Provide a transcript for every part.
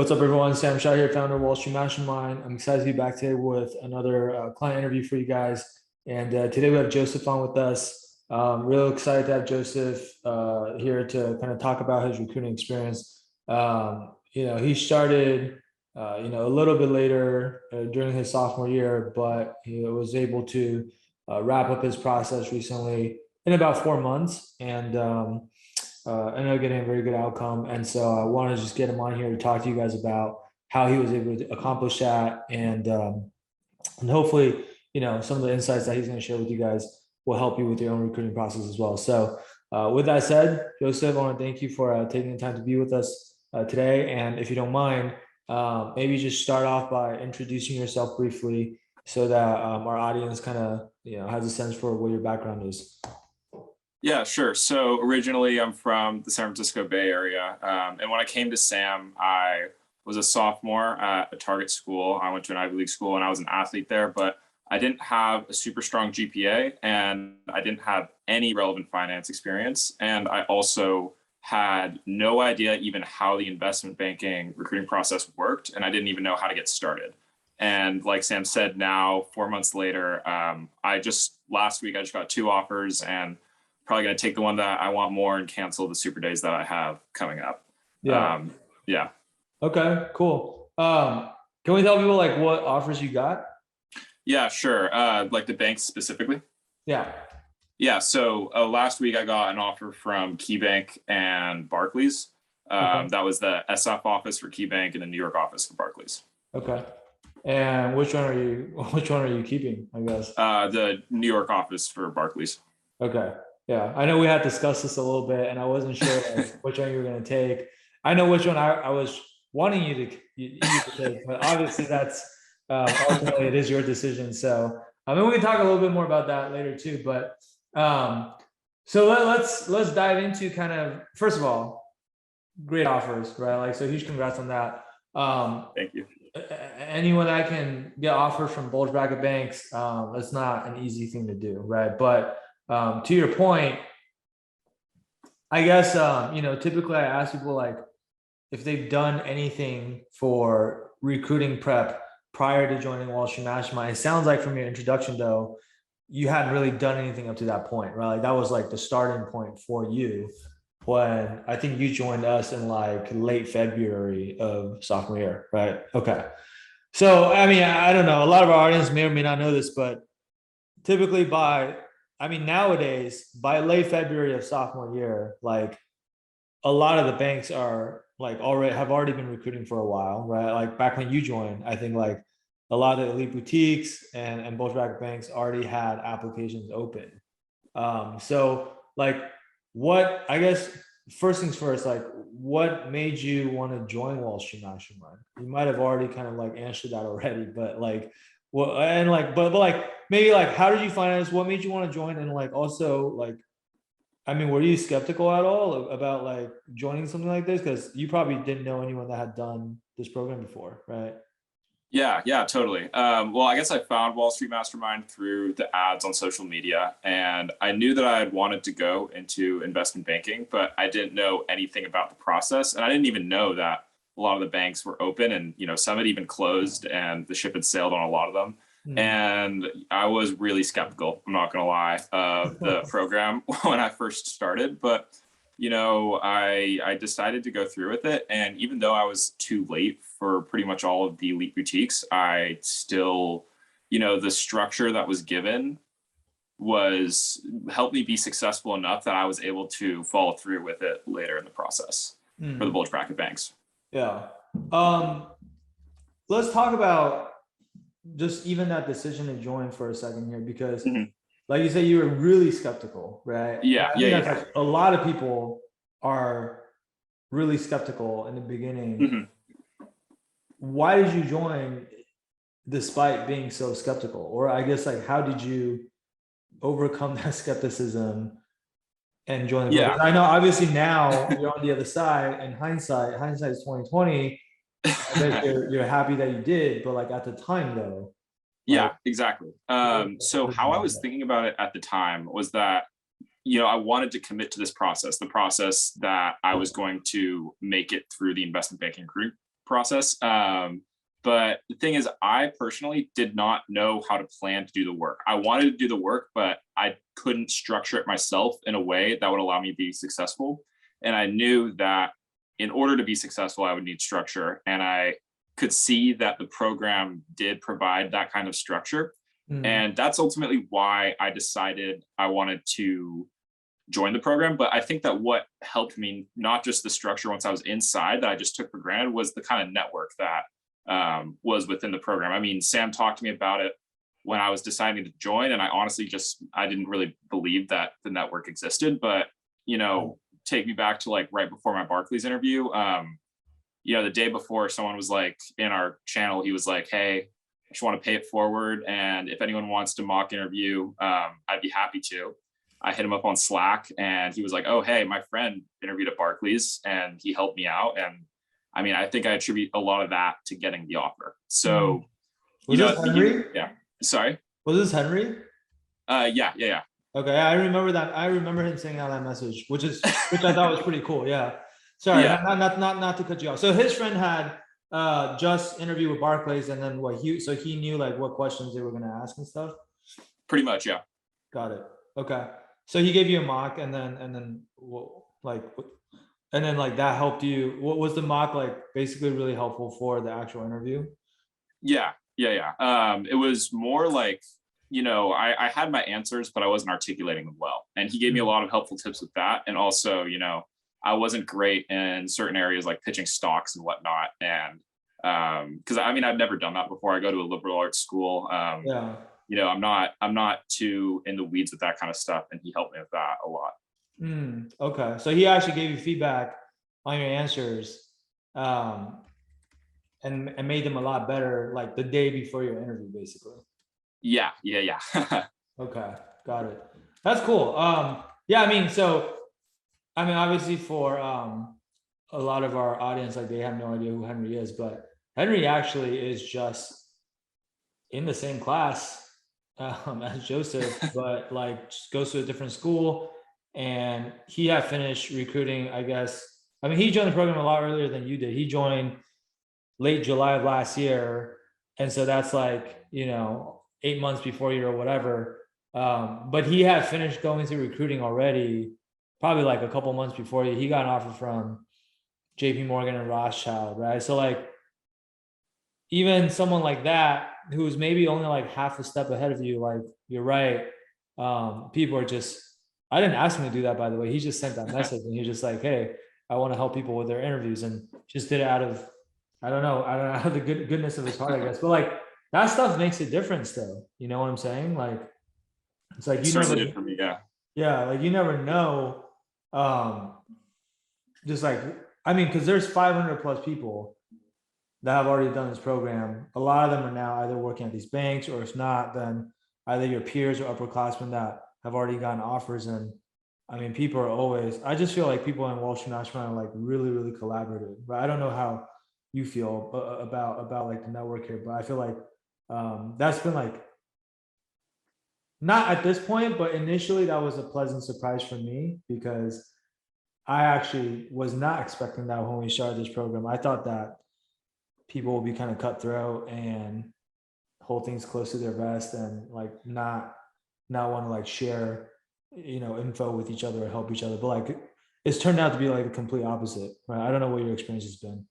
what's up, everyone? Sam Shah here, founder of Wall Street Mastermind. I'm excited to be back today with another client interview for you guys. And today we have Joseph on with us. Real excited to have Joseph here to kind of talk about his recruiting experience. He started, a little bit later during his sophomore year, but he was able to wrap up his process recently in about 4 months. And ended up getting a very good outcome. And so I want to just get him on here to talk to you guys about how he was able to accomplish that. And hopefully, some of the insights that he's going to share with you guys will help you with your own recruiting process as well. So with that said, Joseph, I want to thank you for taking the time to be with us today. And if you don't mind, maybe just start off by introducing yourself briefly so that our audience kind of, has a sense for what your background is. Yeah, sure. So originally I'm from the San Francisco Bay Area. And when I came to SAM, I was a sophomore at a target school. I went to an Ivy League school and I was an athlete there, but I didn't have a super strong GPA and I didn't have any relevant finance experience. And I also had no idea even how the investment banking recruiting process worked. And I didn't even know how to get started. And like Sam said, now 4 months later, last week I just got 2 offers and probably going to take the one that I want more and cancel the super days that I have coming up. Yeah. Okay, cool. Can we tell people like what offers you got? Yeah, sure. Like the banks specifically. Yeah. So last week I got an offer from KeyBank and Barclays. Okay. That was the SF office for KeyBank and the New York office for Barclays. Okay. And which one are you keeping, I guess? The New York office for Barclays. Okay. Yeah, I know we had discussed this a little bit, and I wasn't sure which one you were going to take. I know which one I was wanting you to take, but obviously that's ultimately it is your decision. So I mean, we can talk a little bit more about that later too. But so let's dive into kind of, first of all, great offers, right? Like, so huge congrats on that. Thank you. Anyone that can get offers from bulge bracket banks, that's not an easy thing to do, right? But to your point, I guess, typically I ask people like if they've done anything for recruiting prep prior to joining Wall Street Mastermind. It sounds like from your introduction though, you hadn't really done anything up to that point, right? Like that was like the starting point for you when I think you joined us in like late February of sophomore year, right? Okay. So, I mean, I don't know, a lot of our audience may or may not know this, but typically nowadays, by late February of sophomore year, like a lot of the banks are like have already been recruiting for a while, right? Like back when you joined, I think like a lot of the elite boutiques and bulge bracket banks already had applications open. So like I guess first things first, like what made you want to join Wall Street Mastermind? You might have already kind of like answered that already, but like, well, and like, but like maybe like, how did you find this? What made you want to join? And like, also like, I mean, were you skeptical at all about like joining something like this? Because you probably didn't know anyone that had done this program before, right? Yeah, totally. Well, I guess I found Wall Street Mastermind through the ads on social media, and I knew that I had wanted to go into investment banking, but I didn't know anything about the process, and I didn't even know that a lot of the banks were open, and some had even closed, and the ship had sailed on a lot of them. And I was really skeptical, I'm not gonna lie, of the program when I first started, but I decided to go through with it. And even though I was too late for pretty much all of the elite boutiques, I still, the structure that was given helped me be successful enough that I was able to follow through with it later in the process for the bulge bracket banks. Yeah. Let's talk about just even that decision to join for a second here, because like you said, you were really skeptical, right? Yeah. Like a lot of people are really skeptical in the beginning. Why did you join despite being so skeptical? Or I guess like, how did you overcome that skepticism and join the program? I know obviously now you're on the other side, and hindsight is 2020. I bet you're happy that you did, but like at the time though. Yeah, exactly. So how I was thinking about it at the time was that, I wanted to commit to this process, the process that I was going to make it through the investment banking process. But the thing is, I personally did not know how to plan to do the work. I wanted to do the work, but I couldn't structure it myself in a way that would allow me to be successful. And I knew that in order to be successful, I would need structure. And I could see that the program did provide that kind of structure. And that's ultimately why I decided I wanted to join the program. But I think that what helped me, not just the structure once I was inside that I just took for granted, was the kind of network that was within the program. I mean, Sam talked to me about it when I was deciding to join, and I honestly I didn't really believe that the network existed. But take me back to like right before my Barclays interview. The day before, someone was like in our channel, he was like, "Hey, I just want to pay it forward, and if anyone wants to mock interview, I'd be happy to." I hit him up on Slack, and he was like, "Oh, hey, my friend interviewed at Barclays, and he helped me out." And I mean, I think I attribute a lot of that to getting the offer. So, was this Henry? Yeah. Sorry. Was this Henry? Yeah. Okay, I remember that. I remember him sending out that message, which I thought was pretty cool. Yeah. Sorry, Yeah. not to cut you off. So his friend had just interviewed with Barclays, and then he knew like what questions they were going to ask and stuff. Pretty much, yeah. Got it. Okay. So he gave you a mock, and then like that helped you. What was the mock like? Basically, really helpful for the actual interview. Yeah. It was more like, I had my answers, but I wasn't articulating them well. And he gave me a lot of helpful tips with that. And also, I wasn't great in certain areas like pitching stocks and whatnot. And because I mean, I've never done that before. I go to a liberal arts school. I'm not too in the weeds with that kind of stuff. And he helped me with that a lot. Okay. So he actually gave you feedback on your answers. And made them a lot better like the day before your interview, basically. Yeah. Okay, got it. That's cool. Obviously for a lot of our audience, like they have no idea who Henry is, but Henry actually is just in the same class as Joseph, but like just goes to a different school. And he had finished recruiting, I guess. I mean, he joined the program a lot earlier than you did. He joined late July of last year. And so that's like, 8 months before you or whatever. But he had finished going through recruiting already, probably like a couple months before he got an offer from JP Morgan and Rothschild, right? So like even someone like that, who's maybe only like half a step ahead of you, like you're right. People are just, I didn't ask him to do that, by the way. He just sent that message and he's just like, "Hey, I want to help people with their interviews," and just did it out of, I don't know how the goodness of his heart, I guess. But like that stuff makes a difference though. You know what I'm saying? Like, it's like, you never did for me. Yeah. Yeah. Like you never know. Just like, I mean, cause there's 500 plus people that have already done this program. A lot of them are now either working at these banks, or if not, then either your peers or upperclassmen that have already gotten offers. And I mean, people are always, I just feel like people in Wall Street National are like really, really collaborative, but I don't know how you feel about like the network here, but I feel like that's been like, not at this point, but initially that was a pleasant surprise for me, because I actually was not expecting that when we started this program. I thought that people will be kind of cutthroat and hold things close to their vest and like not want to like share, info with each other or help each other. But like it's turned out to be like the complete opposite, right? I don't know what your experience has been.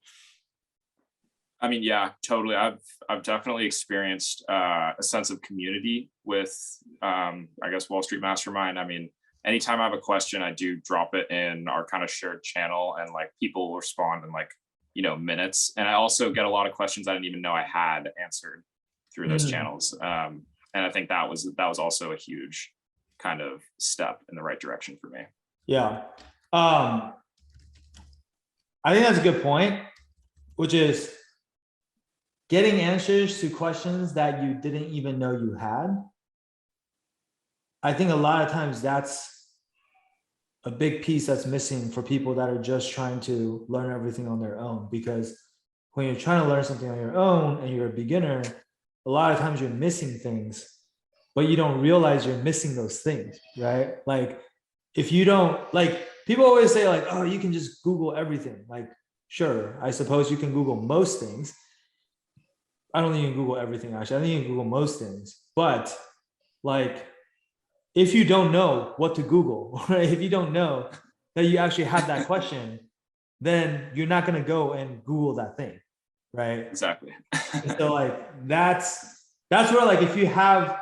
I mean, yeah, totally. I've definitely experienced a sense of community with, I guess, Wall Street Mastermind. I mean, anytime I have a question, I do drop it in our kind of shared channel, and like people will respond in like, minutes. And I also get a lot of questions I didn't even know I had answered through those channels. And I think that was also a huge kind of step in the right direction for me. Yeah. I think that's a good point, which is getting answers to questions that you didn't even know you had. I think a lot of times that's a big piece that's missing for people that are just trying to learn everything on their own. Because when you're trying to learn something on your own and you're a beginner, a lot of times you're missing things, but you don't realize you're missing those things, right? Like if you don't, like people always say like, "Oh, you can just Google everything." Like, Sure, I suppose you can Google most things. I don't think you can Google everything, actually. I think you can Google most things. But like, if you don't know what to Google, right? If you don't know that you actually have that question, then you're not going to go and Google that thing, right? Exactly. And so like that's where, like, if you have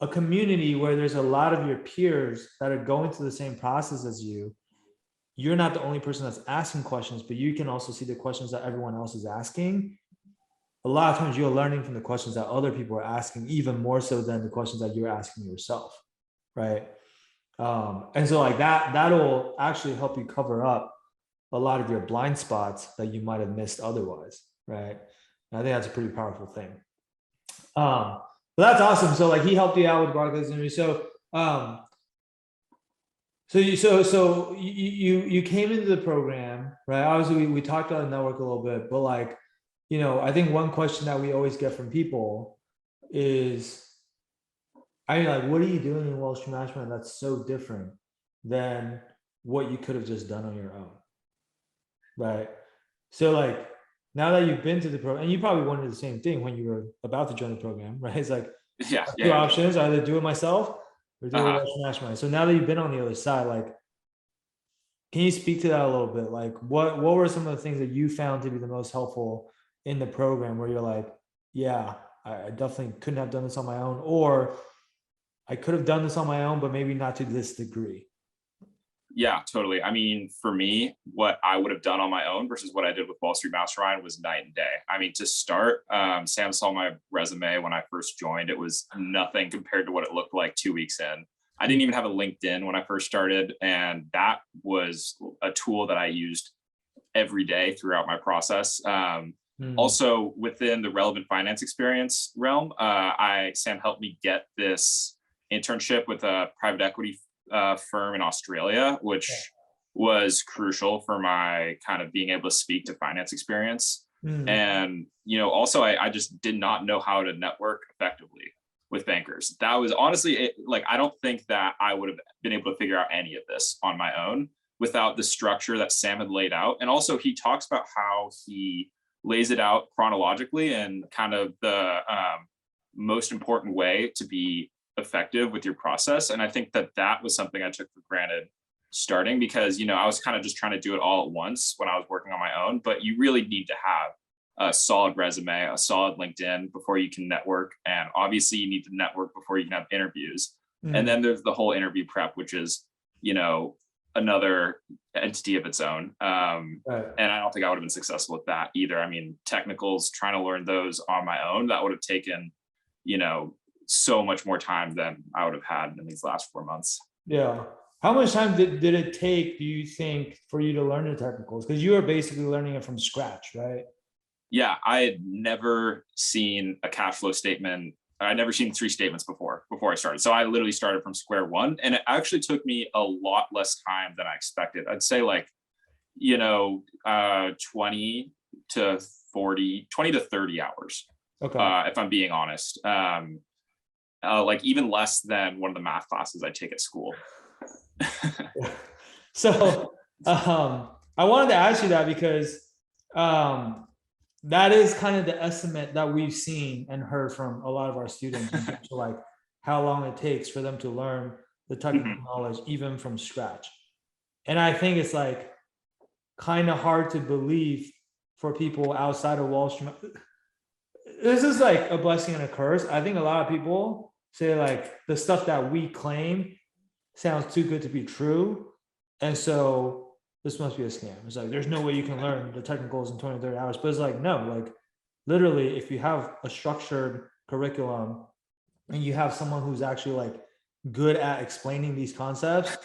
a community where there's a lot of your peers that are going through the same process as you, you're not the only person that's asking questions, but you can also see the questions that everyone else is asking. A lot of times you're learning from the questions that other people are asking, even more so than the questions that you're asking yourself, right? And so like that'll actually help you cover up a lot of your blind spots that you might have missed otherwise, right? And I think that's a pretty powerful thing. But that's awesome. So like he helped you out with Barclays and so you came into the program, right? Obviously we talked about the network a little bit, but like, I think one question that we always get from people is, I mean, like, what are you doing in Wall Street Management that's so different than what you could have just done on your own, right? So like, now that you've been to the program, and you probably wanted the same thing when you were about to join the program, right? It's like Yeah. two Yeah. options: either do it myself or do it with Uh-huh. Wall Street Management. So now that you've been on the other side, like, can you speak to that a little bit? Like, what were some of the things that you found to be the most helpful in the program, where you're like, yeah, I definitely couldn't have done this on my own, or I could have done this on my own, but maybe not to this degree. Yeah, totally. I mean, for me, what I would have done on my own versus what I did with Wall Street Mastermind was night and day. I mean, to start, Sam saw my resume when I first joined. It was nothing compared to what it looked like 2 weeks in. I didn't even have a LinkedIn when I first started, and that was a tool that I used every day throughout my process. Mm. Also, within the relevant finance experience realm, Sam helped me get this internship with a private equity firm in Australia, which was crucial for my kind of being able to speak to finance experience. Mm. And, also I just did not know how to network effectively with bankers. That was honestly like, I don't think that I would have been able to figure out any of this on my own without the structure that Sam had laid out. And also he talks about how he lays it out chronologically and kind of the most important way to be effective with your process. And I think that was something I took for granted starting, because I was kind of just trying to do it all at once when I was working on my own. But you really need to have a solid resume, a solid LinkedIn before you can network, and obviously you need to network before you can have interviews. And then there's the whole interview prep, which is another entity of its own. Right. And I don't think I would have been successful with that either. I mean, technicals, trying to learn those on my own, that would have taken so much more time than I would have had in these last 4 months. Yeah. How much time did it take, do you think, for you to learn the technicals? Because you were basically learning it from scratch, right? Yeah, I had never seen a cash flow statement. I'd never seen 3 statements before I started. So I literally started from square one, and it actually took me a lot less time than I expected. I'd say like, 20 to 30 hours, Okay. if I'm being honest. Like even less than one of the math classes I take at school. So I wanted to ask you that because that is kind of the estimate that we've seen and heard from a lot of our students in terms of like how long it takes for them to learn the technical knowledge even from scratch. And I think it's like kind of hard to believe for people outside of Wall Street. This is like a blessing and a curse. I think a lot of people say like the stuff that we claim sounds too good to be true. And so this must be a scam. It's like, there's no way you can learn the technicals in 20, 30 hours. But it's like, no, like literally, if you have a structured curriculum and you have someone who's actually like good at explaining these concepts,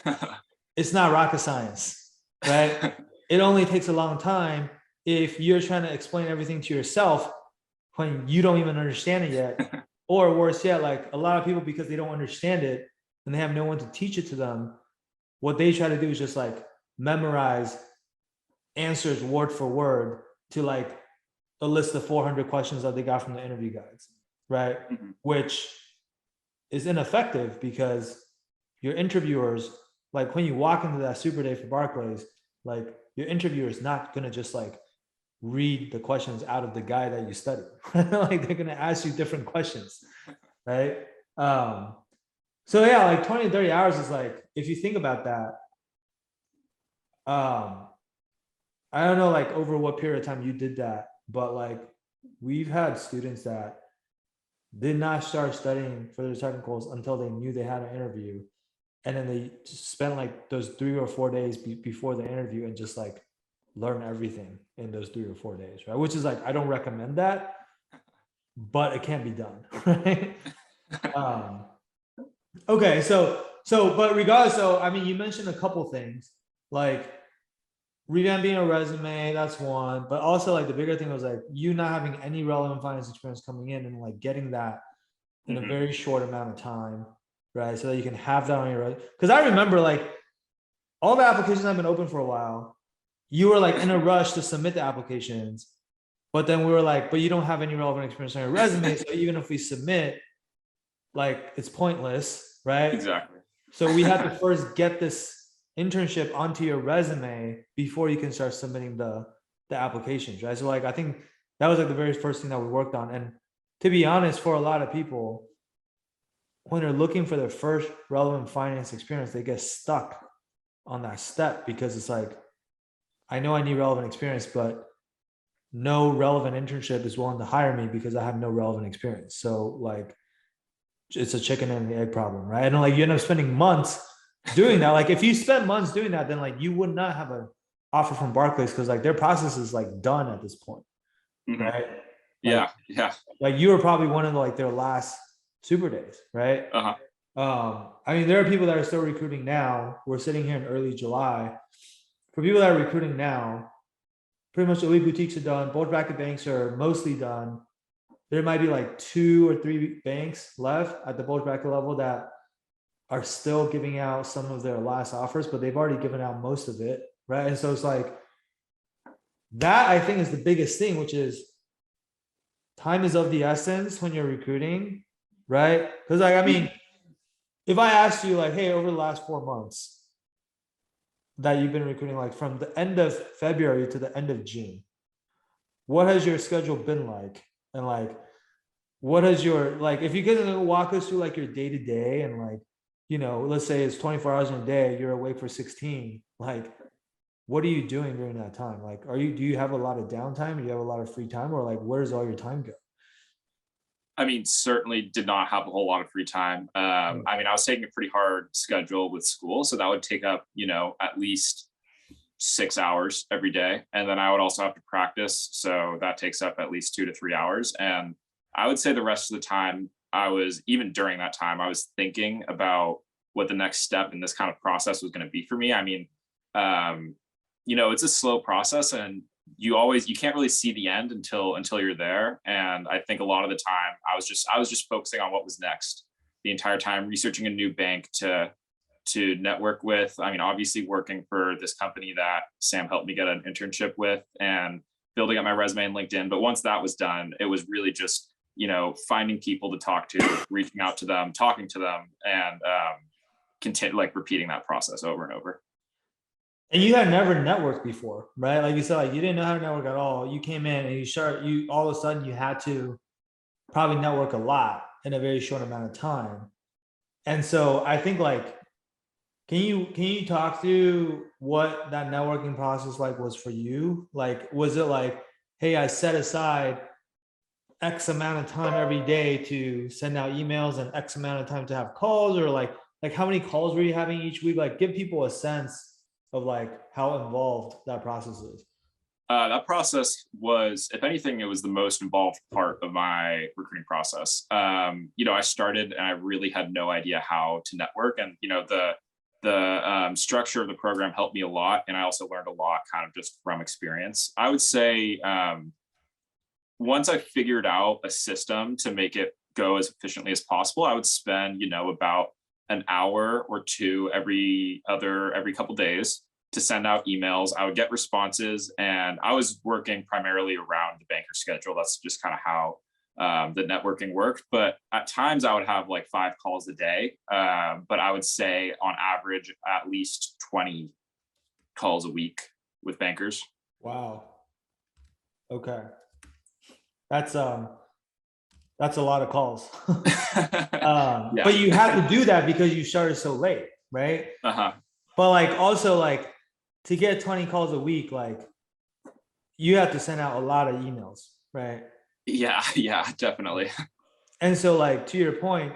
it's not rocket science, right? It only takes a long time if you're trying to explain everything to yourself when you don't even understand it yet. Or worse yet, like a lot of people, because they don't understand it and they have no one to teach it to them, what they try to do is just like memorize answers word for word to like a list of 400 questions that they got from the interview guides, right? Which is ineffective because your interviewers, like when you walk into that super day for Barclays, like your interviewer is not going to just like read the questions out of the guy that you studied. Like they're going to ask you different questions, right? So yeah, like 20 to 30 hours is like, if you think about that, I don't know like over what period of time you did that, but like we've had students that did not start studying for their technicals until they knew they had an interview. And then they spent like those 3 or 4 days before the interview and just like learn everything in those 3 or 4 days, right? Which is like, I don't recommend that, but it can be done, right? um, okay, but regardless, so I mean, you mentioned a couple things like revamping a resume, that's one, but also like the bigger thing was like you not having any relevant finance experience coming in and like getting that in a very short amount of time, right? So that you can have that on your resume. Because I remember like all the applications have been open for a while. You were like in a rush to submit the applications, but then we were like, but you don't have any relevant experience on your resume. So even if we submit, like it's pointless, right? Exactly. So we had to first get this internship onto your resume before you can start submitting the applications, right? So like I think that was like the very first thing that we worked on. And to be honest, for a lot of people, when they're looking for their first relevant finance experience, they get stuck on that step because it's like, I know I need relevant experience, but no relevant internship is willing to hire me because I have no relevant experience. So like, it's a chicken and the egg problem, right? And like you end up spending months doing that. Like if you spend months doing that, then like you would not have an offer from Barclays because like their process is like done at this point, right? Yeah, Like you were probably one of the, like their last super days, right? I mean, there are people that are still recruiting now. We're sitting here in early July. For people that are recruiting now, pretty much elite boutiques are done. Bulge bracket banks are mostly done. There might be like 2 or 3 banks left at the bulge bracket level that are still giving out some of their last offers, but they've already given out most of it, right? And so it's like that I think is the biggest thing, which is time is of the essence when you're recruiting, right? Because like I mean, if I asked you like, hey, over the last 4 months that you've been recruiting, like from the end of February to the end of June, what has your schedule been like? And like, what has your, like, if you could walk us through like your day to day and like, you know, let's say it's 24 hours in a day, you're awake for 16, like, what are you doing during that time? Like, do you have a lot of downtime? Do you have a lot of free time, or like, where does all your time go? I mean, certainly did not have a whole lot of free time. I mean, I was taking a pretty hard schedule with school, so that would take up, you know, at least 6 hours every day. And then I would also have to practice. So that takes up at least 2 to 3 hours. And I would say the rest of the time, even during that time, I was thinking about what the next step in this kind of process was going to be for me. I mean, you know, it's a slow process and you can't really see the end until you're there. And I think a lot of the time I was just focusing on what was next the entire time, researching a new bank to network with. I mean, obviously working for this company that Sam helped me get an internship with and building up my resume and LinkedIn. But once that was done, it was really just, you know, finding people to talk to, reaching out to them, talking to them, and continue like repeating that process over and over. And you had never networked before, right? Like you said, like you didn't know how to network at all. You came in and you all of a sudden you had to probably network a lot in a very short amount of time. And so I think like, can you talk through what that networking process like was for you? Like, was it like, hey, I set aside X amount of time every day to send out emails and X amount of time to have calls, or like how many calls were you having each week? Like give people a sense of like how involved that process is. That process was, if anything, it was the most involved part of my recruiting process. You know, I started and I really had no idea how to network, and you know, the structure of the program helped me a lot, and I also learned a lot kind of just from experience. I would say once I figured out a system to make it go as efficiently as possible, I would spend, you know, about an hour or two every couple days to send out emails. I would get responses, and I was working primarily around the banker schedule. That's just kind of how the networking worked. But at times I would have like 5 calls a day. But I would say on average, at least 20 calls a week with bankers. Wow. Okay. That's a lot of calls. Yeah. But you have to do that because you started so late, right? Uh-huh. But like also like to get 20 calls a week, like you have to send out a lot of emails, right? Yeah, yeah, definitely. And so like to your point,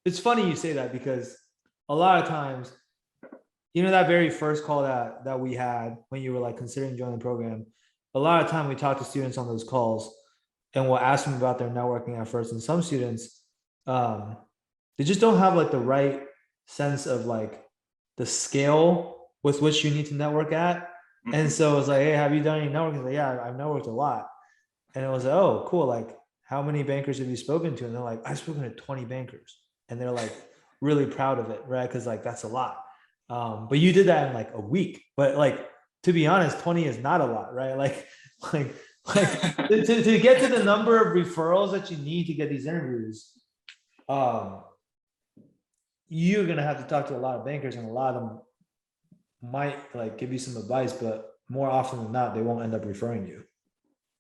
it's funny you say that because a lot of times, that very first call that we had when you were like considering joining the program, a lot of time we talk to students on those calls and we'll ask them about their networking at first. And some students, they just don't have like the right sense of like the scale with which you need to network at. And so it's like, hey, have you done any networking? Like, yeah, I've networked a lot. And it was like, oh, cool. Like, how many bankers have you spoken to? And they're like, I've spoken to 20 bankers. And they're like really proud of it, right? Because like that's a lot. But you did that in like a week. But like to be honest, 20 is not a lot, right? Like to get to the number of referrals that you need to get these interviews, you're gonna have to talk to a lot of bankers, and a lot of them might like give you some advice, but more often than not, they won't end up referring you,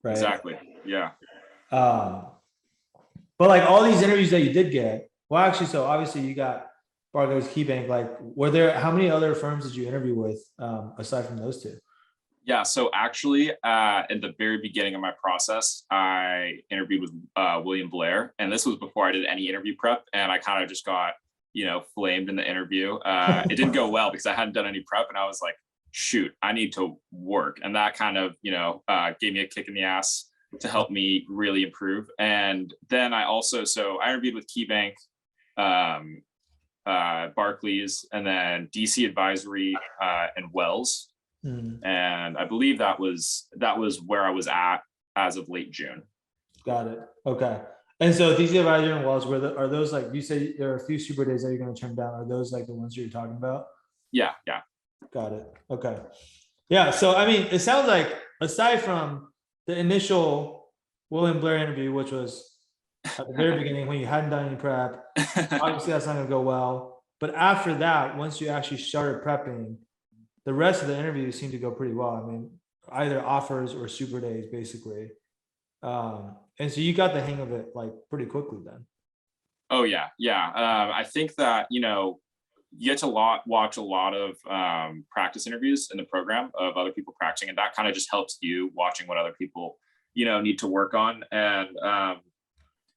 right? Exactly. Yeah. But like all these interviews that you did get, well, actually, so obviously you got Barclays, KeyBank. Like, how many other firms did you interview with aside from those two? Yeah. So actually, at the very beginning of my process, I interviewed with William Blair, and this was before I did any interview prep, and I kind of just got, flamed in the interview. It didn't go well because I hadn't done any prep, and I was like, shoot, I need to work. And that kind of, gave me a kick in the ass to help me really improve. And then I interviewed with KeyBank, Barclays, and then DC Advisory, and Wells. And I believe that was where I was at as of late June. Got it. Okay. And so DC Advisory and Wells, are those like, you said there are a few super days that you're going to turn down. Are those like the ones you're talking about? Yeah. Yeah. Got it. Okay. Yeah. So, I mean, it sounds like aside from the initial William Blair interview, which was at the very beginning when you hadn't done any prep, obviously that's not going to go well. But after that, once you actually started prepping, the rest of the interviews seem to go pretty well. I mean, either offers or super days, basically. And so you got the hang of it like pretty quickly then. Oh yeah. Yeah. I think that, you get to watch a lot of practice interviews in the program of other people practicing, and that kind of just helps you watching what other people, need to work on. And,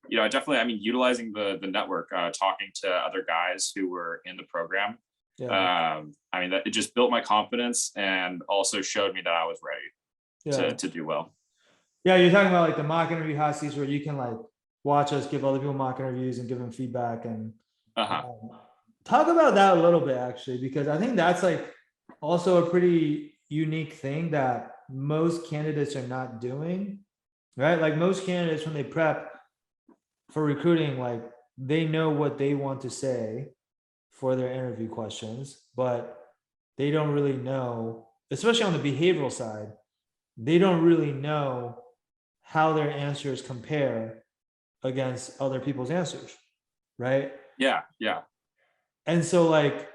utilizing the network, talking to other guys who were in the program. Yeah. That it just built my confidence and also showed me that I was ready to do well. Yeah, you're talking about like the mock interview hot seats where you can like watch us give other people mock interviews and give them feedback and talk about that a little bit actually, because I think that's like also a pretty unique thing that most candidates are not doing, right? Like most candidates when they prep for recruiting, like they know what they want to say for their interview questions, but they don't really know, especially on the behavioral side, they don't really know how their answers compare against other people's answers, right? Yeah, yeah. And so like,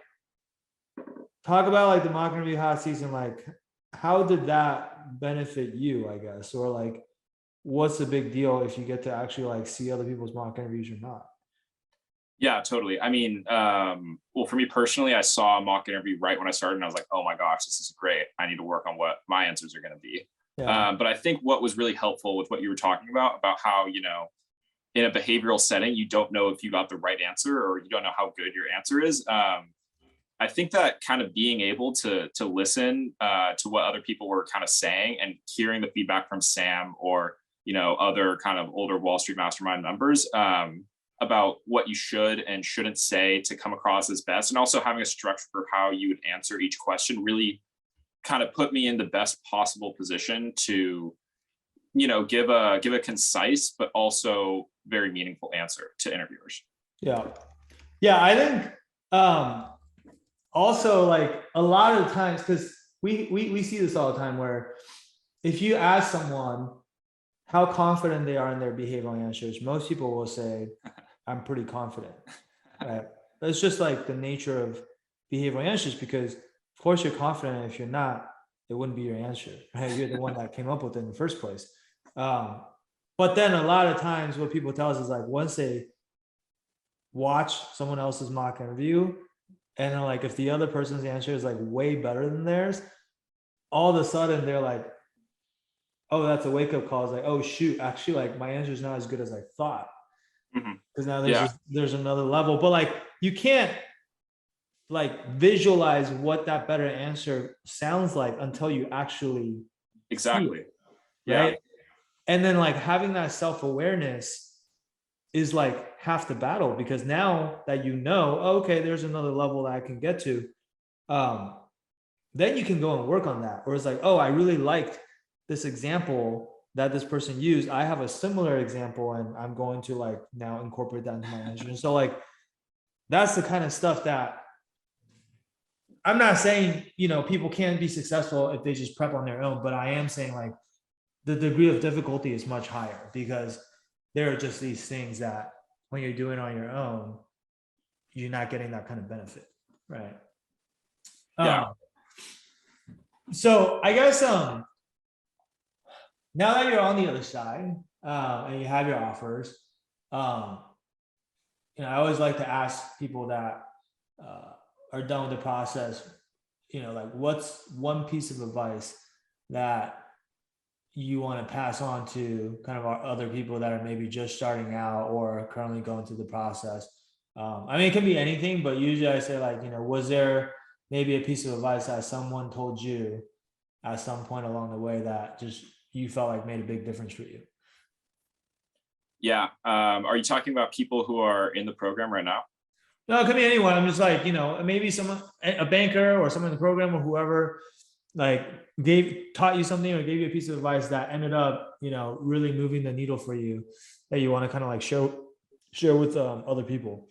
talk about like the mock interview hot season, like how did that benefit you, I guess? Or like, what's the big deal if you get to actually like see other people's mock interviews or not? Yeah, totally. Well, for me personally, I saw a mock interview right when I started and I was like, oh my gosh, this is great. I need to work on what my answers are going to be. Yeah. But I think what was really helpful with what you were talking about how, in a behavioral setting, you don't know if you got the right answer or you don't know how good your answer is. I think that kind of being able to listen to what other people were kind of saying and hearing the feedback from Sam or, other kind of older Wall Street mastermind members about what you should and shouldn't say to come across as best, and also having a structure for how you would answer each question really kind of put me in the best possible position to, give a concise but also very meaningful answer to interviewers. Yeah. Yeah. I think also like a lot of times, because we see this all the time where if you ask someone how confident they are in their behavioral answers, most people will say, I'm pretty confident, right? That's just like the nature of behavioral answers, because course you're confident. If you're not, it wouldn't be your answer, right? You're the one that came up with it in the first place. But then a lot of times what people tell us is like, once they watch someone else's mock interview, and then like if the other person's answer is like way better than theirs, all of a sudden they're like, oh, that's a wake up call. It's like, oh shoot, actually like my answer is not as good as I thought. Because now there's another level. But like you can't like visualize what that better answer sounds like until you actually Exactly. see it, right? And then like having that self-awareness is like half the battle, because now that you know, okay, there's another level that I can get to, then you can go and work on that. Or it's like, oh, I really liked this example that this person used. I have a similar example and I'm going to like now incorporate that into my answer. And so like that's the kind of stuff that I'm not saying, you know, people can't be successful if they just prep on their own, but I am saying like the degree of difficulty is much higher, because there are just these things that when you're doing on your own, you're not getting that kind of benefit, right? So I guess now that you're on the other side and you have your offers, you know, I always like to ask people that are done with the process, you know, like what's one piece of advice that you want to pass on to kind of our other people that are maybe just starting out or currently going through the process? I mean, it can be anything, but usually I say like, you know, was there maybe a piece of advice that someone told you at some point along the way that just you felt like made a big difference for you? Yeah. Are you talking about people who are in the program right now? No, it could be anyone. I'm just like, you know, maybe someone, a banker or someone in the program or whoever, like taught you something or gave you a piece of advice that ended up, you know, really moving the needle for you, that you want to kind of like share with other people.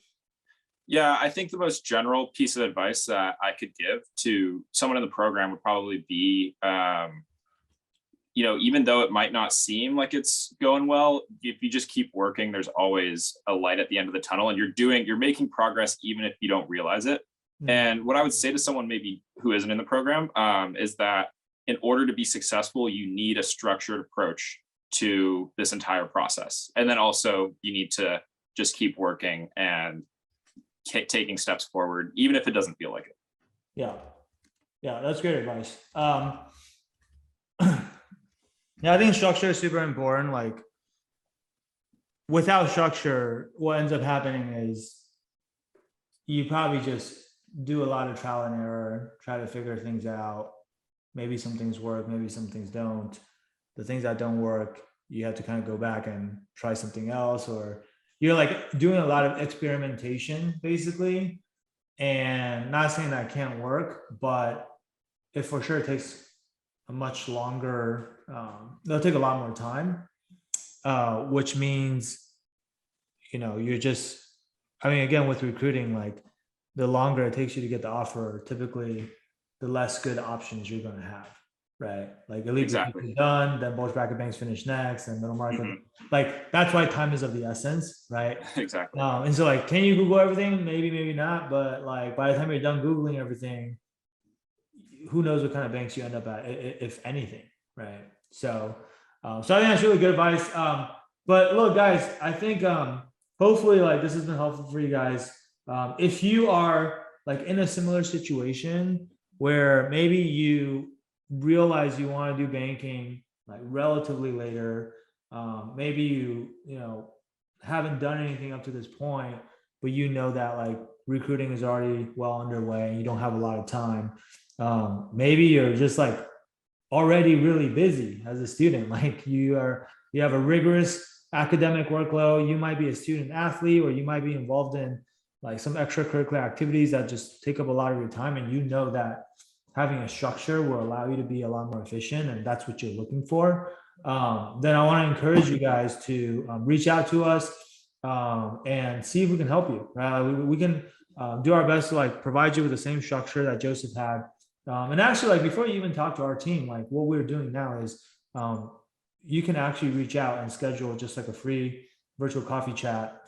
Yeah, I think the most general piece of advice that I could give to someone in the program would probably be, you know, even though it might not seem like it's going well, if you just keep working, there's always a light at the end of the tunnel, and you're making progress even if you don't realize it. And what I would say to someone maybe who isn't in the program is that in order to be successful, you need a structured approach to this entire process. And then also you need to just keep working and taking steps forward, even if it doesn't feel like it. Yeah. Yeah, that's great advice. Yeah, I think structure is super important. Like without structure, what ends up happening is you probably just do a lot of trial and error, try to figure things out. Maybe some things work, maybe some things don't. The things that don't work, you have to kind of go back and try something else, or you're like doing a lot of experimentation basically. And not saying that can't work, but it for sure takes a much longer, they'll take a lot more time, which means, you know, you're just, I mean, again, with recruiting, like the longer it takes you to get the offer, typically the less good options you're going to have, right? Like elite Exactly. done, then bulge bracket banks finish next, and middle market. Like that's why time is of the essence, right? Exactly. And so like, can you Google everything? Maybe, maybe not. But like by the time you're done Googling everything, who knows what kind of banks you end up at, if anything, right? So, so I think that's really good advice. But look, guys, I think hopefully like this has been helpful for you guys. If you are like in a similar situation where maybe you realize you want to do banking like relatively later, maybe you know haven't done anything up to this point, but you know that like recruiting is already well underway and you don't have a lot of time. Maybe you're just like already really busy as a student. Like you have a rigorous academic workload. You might be a student athlete, or you might be involved in like some extracurricular activities that just take up a lot of your time. And you know that having a structure will allow you to be a lot more efficient, and that's what you're looking for. Then I want to encourage you guys to reach out to us and see if we can help you. Right? We can do our best to like provide you with the same structure that Joseph had. And actually, like before you even talk to our team, like what we're doing now is you can actually reach out and schedule just like a free virtual coffee chat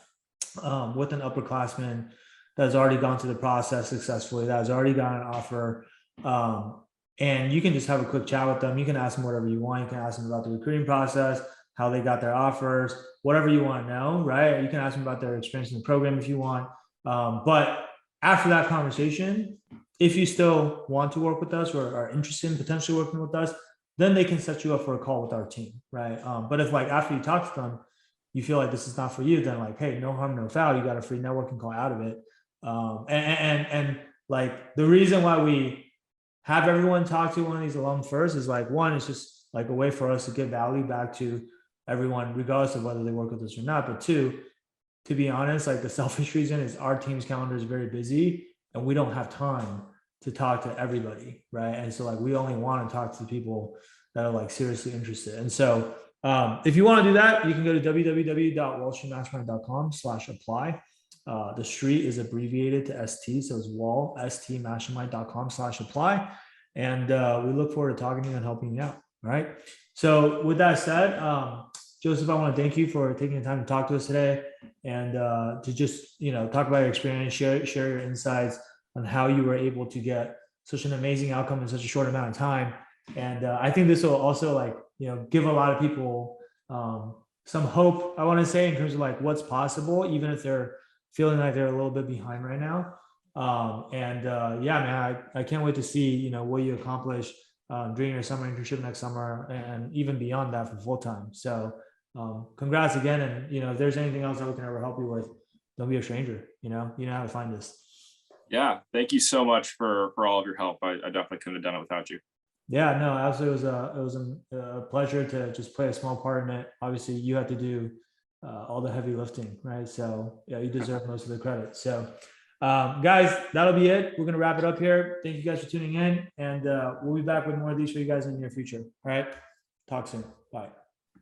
with an upperclassman that has already gone through the process successfully, that has already got an offer, And you can just have a quick chat with them. You can ask them whatever you want. You can ask them about the recruiting process, how they got their offers, whatever you want to know, right? You can ask them about their experience in the program if you want. But after that conversation, if you still want to work with us or are interested in potentially working with us, then they can set you up for a call with our team, right? But if like after you talk to them, you feel like this is not for you, then like, hey, no harm, no foul. You got a free networking call out of it. And like the reason why we have everyone talk to one of these alums first is like, one, it's just like a way for us to give value back to everyone, regardless of whether they work with us or not. But two, to be honest, like the selfish reason is our team's calendar is very busy and we don't have time to talk to everybody, right? And so like we only want to talk to the people that are like seriously interested. And so if you want to do that, you can go to www.wallstreetmastermind.com/apply. The street is abbreviated to ST, so it's wallstmastermind.com/apply. And we look forward to talking to you and helping you out. All right. So with that said, Joseph, I want to thank you for taking the time to talk to us today and to just talk about your experience, share your insights on how you were able to get such an amazing outcome in such a short amount of time. And I think this will also give a lot of people some hope, I want to say, in terms of like what's possible, even if they're feeling like they're a little bit behind right now. Yeah, man, I can't wait to see what you accomplish during your summer internship next summer and even beyond that for full time. So congrats again. And if there's anything else that we can ever help you with, don't be a stranger. You know how to find us. Yeah, thank you so much for all of your help. I definitely couldn't have done it without you. Yeah, no, absolutely. It was a pleasure to just play a small part in it. Obviously, you had to do all the heavy lifting, right? So yeah, you deserve most of the credit. So guys, that'll be it. We're gonna wrap it up here. Thank you guys for tuning in, and we'll be back with more of these for you guys in the near future. All right, talk soon. Bye.